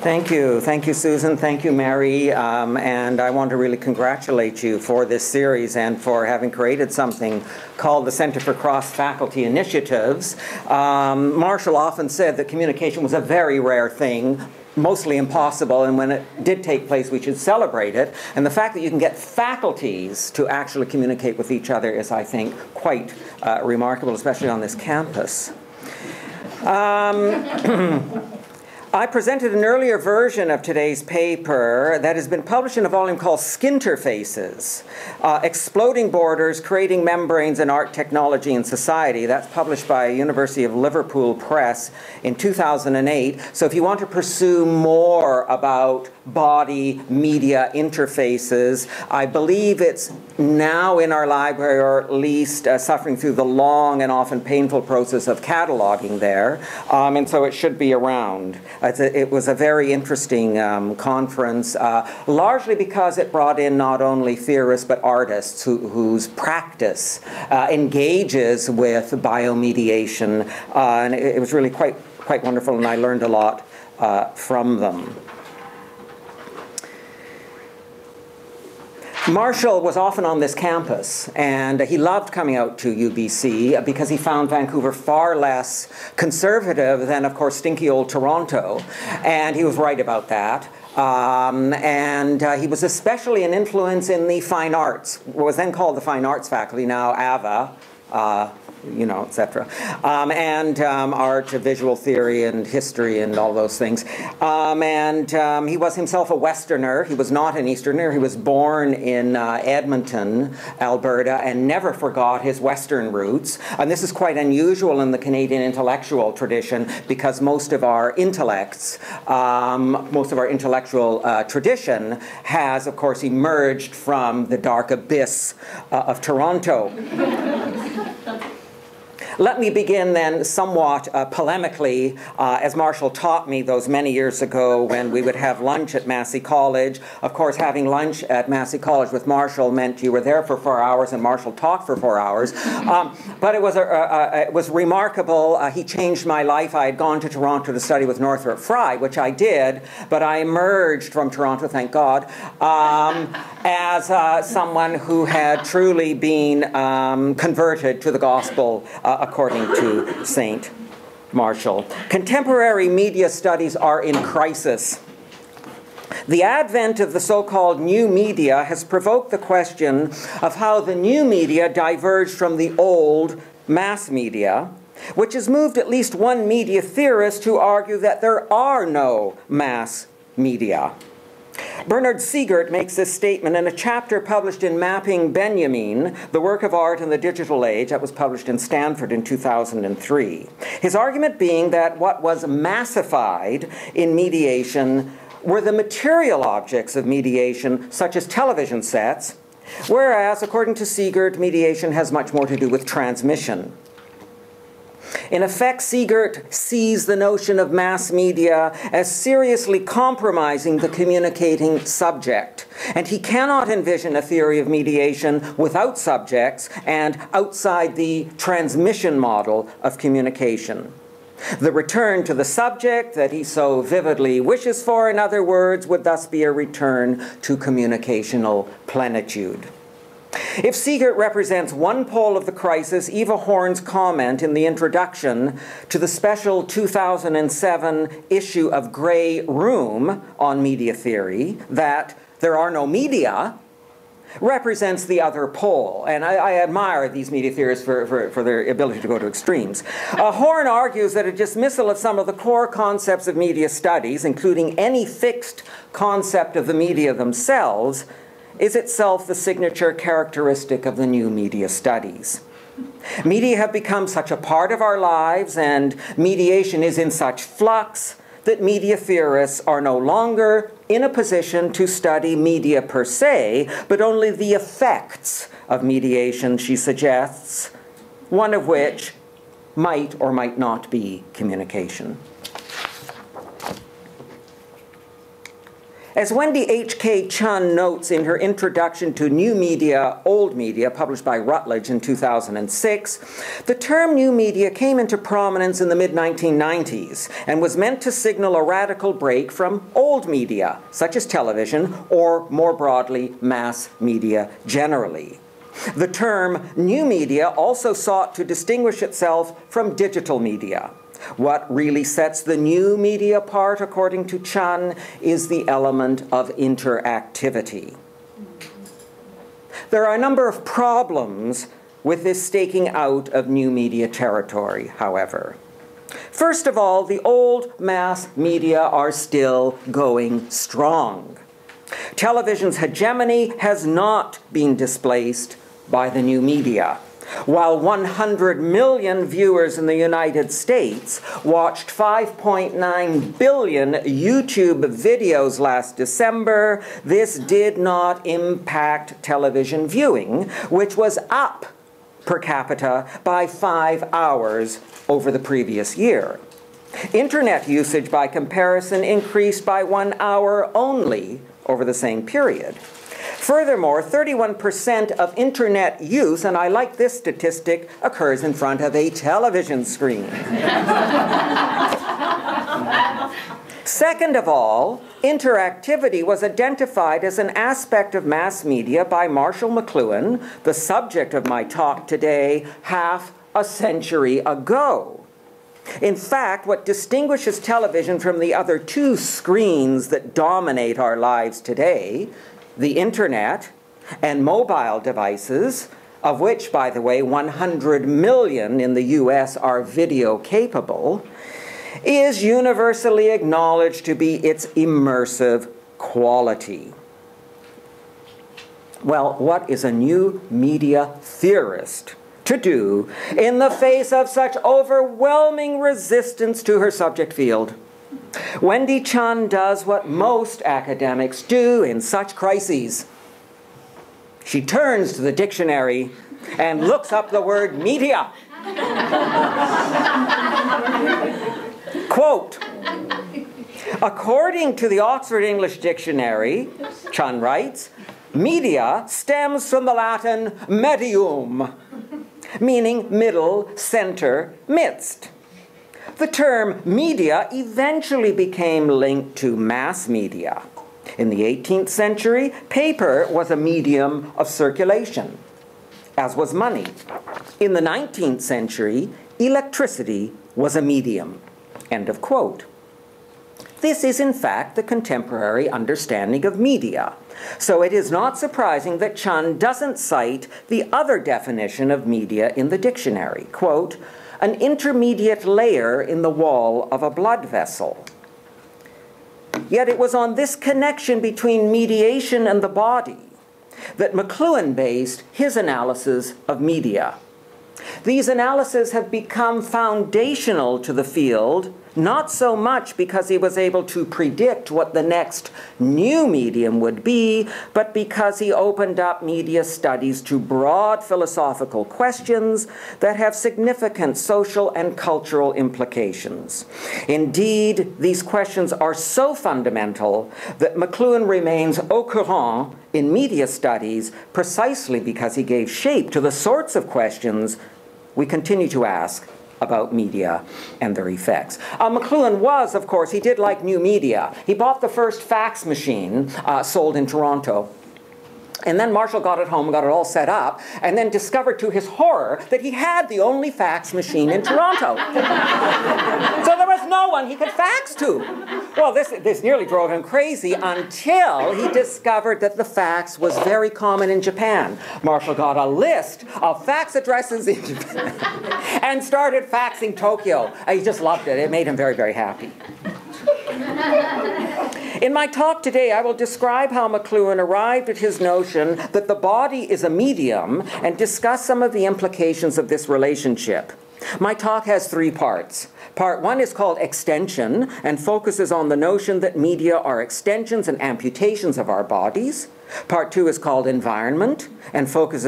Thank you, Susan. Thank you, Mary. And I want to really congratulate you for this series and for having created something called the Center for Cross-Faculty Initiatives. Marshall often said that communication was a very rare thing, mostly impossible, and when it did take place, we should celebrate it. And the fact that you can get faculties to actually communicate with each other is, I think, quite remarkable, especially on this campus. I presented an earlier version of today's paper that has been published in a volume called Skinterfaces, Exploding Borders, Creating Membranes in Art, Technology, and Society. That's published by University of Liverpool Press in 2008. So if you want to pursue more about body media interfaces, I believe it's now in our library, or at least suffering through the long and often painful process of cataloging there, and so it should be around. It was a very interesting conference, largely because it brought in not only theorists but artists whose practice engages with biomediation, and it was really quite wonderful, and I learned a lot from them. Marshall was often on this campus, and he loved coming out to UBC because he found Vancouver far less conservative than, of course, stinky old Toronto, and he was right about that. He was especially an influence in the fine arts, what was then called the Fine Arts faculty, now AVA, you know, etc. Art, visual theory, and history, and all those things. He was himself a Westerner. He was not an Easterner. He was born in Edmonton, Alberta, and never forgot his Western roots. And this is quite unusual in the Canadian intellectual tradition, because most of our intellects, most of our intellectual tradition has, of course, emerged from the dark abyss of Toronto. Let me begin then somewhat polemically, as Marshall taught me those many years ago when we would have lunch at Massey College. Of course, having lunch at Massey College with Marshall meant you were there for 4 hours and Marshall talked for 4 hours. But it was remarkable. He changed my life. I had gone to Toronto to study with Northrop Frye, which I did, but I emerged from Toronto, thank God, as someone who had truly been converted to the gospel, according to St. Marshall. Contemporary media studies are in crisis. The advent of the so-called new media has provoked the question of how the new media diverged from the old mass media, which has moved at least one media theorist to argue that there are no mass media. Bernard Siegert makes this statement in a chapter published in Mapping Benjamin, the Work of Art in the Digital Age, that was published in Stanford in 2003. His argument being that what was massified in mediation were the material objects of mediation, such as television sets, whereas, according to Siegert, mediation has much more to do with transmission. In effect, Siegert sees the notion of mass media as seriously compromising the communicating subject, and he cannot envision a theory of mediation without subjects and outside the transmission model of communication. The return to the subject that he so vividly wishes for, in other words, would thus be a return to communicational plenitude. If Siegert represents one pole of the crisis, Eva Horn's comment in the introduction to the special 2007 issue of Grey Room on media theory, that there are no media, represents the other pole. And I admire these media theorists for their ability to go to extremes. Horn argues that a dismissal of some of the core concepts of media studies, including any fixed concept of the media themselves, is itself the signature characteristic of the new media studies. Media have become such a part of our lives, and mediation is in such flux, that media theorists are no longer in a position to study media per se, but only the effects of mediation, she suggests, one of which might or might not be communication. As Wendy H.K. Chun notes in her introduction to New Media, Old Media, published by Routledge in 2006, the term new media came into prominence in the mid-1990s and was meant to signal a radical break from old media, such as television, or more broadly, mass media generally. The term new media also sought to distinguish itself from digital media. What really sets the new media apart, according to Chun, is the element of interactivity. There are a number of problems with this staking out of new media territory, however. First of all, the old mass media are still going strong. Television's hegemony has not been displaced by the new media. While 100 million viewers in the United States watched 5.9 billion YouTube videos last December, this did not impact television viewing, which was up per capita by 5 hours over the previous year. Internet usage, by comparison, increased by 1 hour only over the same period. Furthermore, 31% of internet use, and I like this statistic, occurs in front of a television screen. Second of all, interactivity was identified as an aspect of mass media by Marshall McLuhan, the subject of my talk today, half a century ago. In fact, what distinguishes television from the other two screens that dominate our lives today, the internet and mobile devices, of which, by the way, 100 million in the US are video capable, is universally acknowledged to be its immersive quality. Well, what is a new media theorist to do in the face of such overwhelming resistance to her subject field? Wendy Chun does what most academics do in such crises. She turns to the dictionary and looks up the word media. Quote, according to the Oxford English Dictionary, Chun writes, media stems from the Latin medium, meaning middle, center, midst. The term media eventually became linked to mass media. In the 18th century, paper was a medium of circulation, as was money. In the 19th century, electricity was a medium. End of quote. This is, in fact, the contemporary understanding of media. So it is not surprising that Chun doesn't cite the other definition of media in the dictionary, quote, an intermediate layer in the wall of a blood vessel. Yet it was on this connection between mediation and the body that McLuhan based his analysis of media. These analyses have become foundational to the field, not so much because he was able to predict what the next new medium would be, but because he opened up media studies to broad philosophical questions that have significant social and cultural implications. Indeed, these questions are so fundamental that McLuhan remains au courant in media studies precisely because he gave shape to the sorts of questions we continue to ask about media and their effects. McLuhan was, of course, he did like new media. He bought the first fax machine sold in Toronto. And then Marshall got it home, got it all set up, and then discovered to his horror that he had the only fax machine in Toronto. So there was no one he could fax to. Well, this nearly drove him crazy until he discovered that the fax was very common in Japan. Marshall got a list of fax addresses in Japan and started faxing Tokyo. He just loved it. It made him very, very happy. In my talk today, I will describe how McLuhan arrived at his notion that the body is a medium and discuss some of the implications of this relationship. My talk has 3 parts. Part 1 is called Extension and focuses on the notion that media are extensions and amputations of our bodies. Part 2 is called Environment and focuses